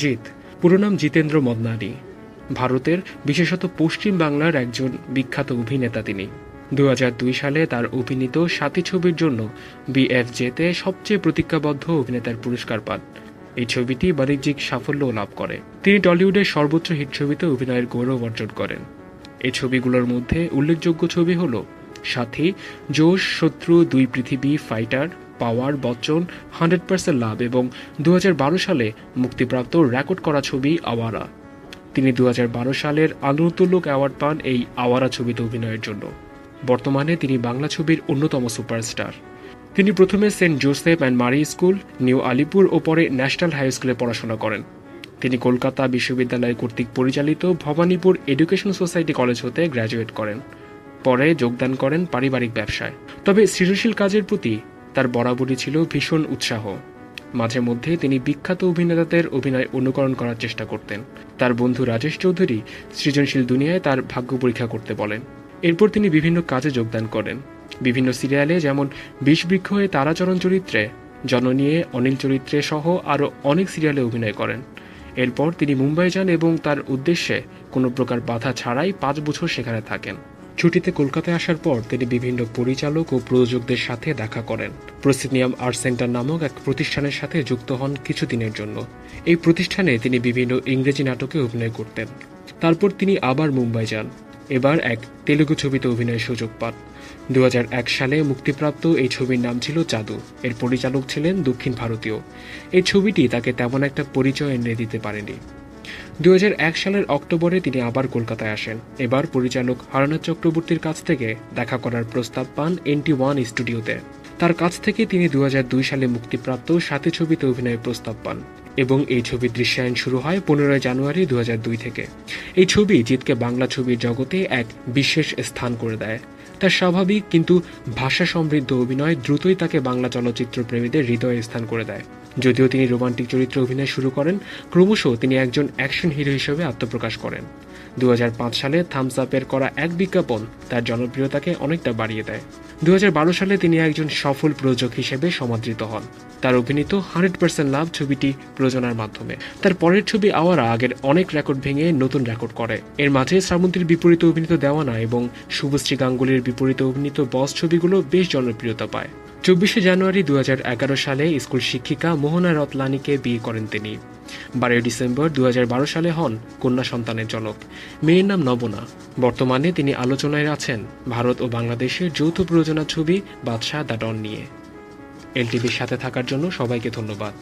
জিৎ, পুরো নাম জিতেন্দ্র মদনানি, ভারতের বিশেষত পশ্চিম বাংলার একজন বিখ্যাত অভিনেতা তিনি। 2002 সালে তার অভিনীত সাথী ছবির জন্য BFJতে সবচেয়ে প্রতিজ্ঞাবদ্ধ অভিনেতার পুরস্কার পান। এই ছবিটি বাণিজ্যিক সাফল্যও লাভ করে। তিনি টলিউডের সর্বোচ্চ হিট ছবিতে অভিনয়ের গৌরব অর্জন করেন। এই ছবিগুলোর মধ্যে উল্লেখযোগ্য ছবি হল সাথী, জোশ, শত্রু, দুই পৃথিবী, ফাইটার, পাওয়ার, বচ্চন, 100% লাভ এবং 2012 সালে মুক্তিপ্রাপ্ত রেকর্ড করা ছবি আওয়ারা। তিনি 2012 সালের আলোড়নতুল্য অ্যাওয়ার্ড পান এই আওয়ারা ছবিতে অভিনয়ের জন্য। বর্তমানে তিনি বাংলা ছবির অন্যতম সুপারস্টার। তিনি প্রথমে সেন্ট জোসেফ অ্যান্ড মারি স্কুল, নিউ আলিপুর ও পরে ন্যাশনাল হাই স্কুলে পড়াশোনা করেন। তিনি কলকাতা বিশ্ববিদ্যালয় কর্তৃক পরিচালিত ভবানীপুর এডুকেশন সোসাইটি কলেজ হতে গ্র্যাজুয়েট করেন। পরে যোগদান করেন পারিবারিক ব্যবসায়। তবে সৃজনশীল কাজের প্রতি তার বরাবরই ছিল ভীষণ উৎসাহ। মাঝে মধ্যে তিনি বিখ্যাত অভিনেতাদের অভিনয় অনুকরণ করার চেষ্টা করতেন। তার বন্ধু রাজেশ চৌধুরী সৃজনশীল দুনিয়ায় তার ভাগ্য পরীক্ষা করতে বলেন। এরপর তিনি বিভিন্ন কাজে যোগদান করেন, বিভিন্ন সিরিয়ালে, যেমন বিষবৃক্ষ হয়ে তারাচরণ চরিত্রে, জননীয়ে অনিল চরিত্রে সহ আরও অনেক সিরিয়ালে অভিনয় করেন। এরপর তিনি মুম্বাই যান এবং তার উদ্দেশ্যে কোনো প্রকার বাধা ছাড়াই 5 বছর সেখানে থাকেন। ছুটিতে কলকাতায় আসার পর তিনি বিভিন্ন পরিচালক ও প্রযোজকদের সাথে দেখা করেন। প্রসিনিয়াম আর্ট সেন্টার নামক এক প্রতিষ্ঠানের সাথে যুক্ত হন কিছুদিনের জন্য। এই প্রতিষ্ঠানে তিনি বিভিন্ন ইংরেজি নাটকে অভিনয় করতেন। তারপর তিনি আবার মুম্বাই যান। এবার এক তেলুগু ছবিতে অভিনয়ের সুযোগ পান। 2001 সালে মুক্তিপ্রাপ্ত এই ছবির নাম ছিল জাদু। এর পরিচালক ছিলেন দক্ষিণ ভারতীয়। এই ছবিটি তাকে তেমন একটা পরিচয় এনে দিতে পারেনি। 2001 সালের অক্টোবরে তিনি আবার কলকাতায় আসেন। এবার পরিচালক হরনাথ চক্রবর্তীর কাছ থেকে দেখা করার প্রস্তাব পান NT1 স্টুডিওতে। তার কাছ থেকে তিনি 2002 সালে মুক্তিপ্রাপ্ত সাথী ছবিতে অভিনয়ের প্রস্তাব পান এবং এই ছবির দৃশ্যায়ন শুরু হয় 15 জানুয়ারি 2002 থেকে। এই ছবি জিতকে বাংলা ছবির জগতে এক বিশেষ স্থান করে দেয়। তার স্বাভাবিক কিন্তু ভাষা সমৃদ্ধ অভিনয় দ্রুতই তাকে বাংলা চলচ্চিত্র প্রেমীদের হৃদয়ে স্থান করে দেয়। যদিও তিনি রোমান্টিক চরিত্রে অভিনয় শুরু করেন, ক্রমশ তিনি একজন অ্যাকশন হিরো হিসেবে আত্মপ্রকাশ করেন। 2005 সালে থামস আপের করা এক বিজ্ঞাপন তার জনপ্রিয়তাকে অনেকটা বাড়িয়ে দেয়। 2012 সালে তিনি একজন সফল প্রযোজক হিসেবে সমাদৃত হন তার অভিনীত 100% লাভ ছবিটি প্রযোজনার মাধ্যমে। তার পরের ছবি আওয়ারা আগের অনেক রেকর্ড ভেঙে নতুন রেকর্ড করে। এর মাঝে শ্রাবন্তীর বিপরীতে অভিনীত দেওয়ানা এবং শুভশ্রী গাঙ্গুলির বিপরীতে অভিনীত বস ছবিগুলো বেশ জনপ্রিয়তা পায়। 24 জানুয়ারি 2011 সালে স্কুল শিক্ষিকা মোহনা রতলানিকে বিয়ে করেন তিনি। 12 ডিসেম্বর 2012 সালে হন কন্যা সন্তানের জনক। মেয়ের নাম নবনা। বর্তমানে তিনি আলোচনায় আছেন ভারত ও বাংলাদেশের যৌথ প্রযোজনা ছবি বাদশাহ দ্য ডন নিয়ে। LTVর সাথে থাকার জন্য সবাইকে ধন্যবাদ।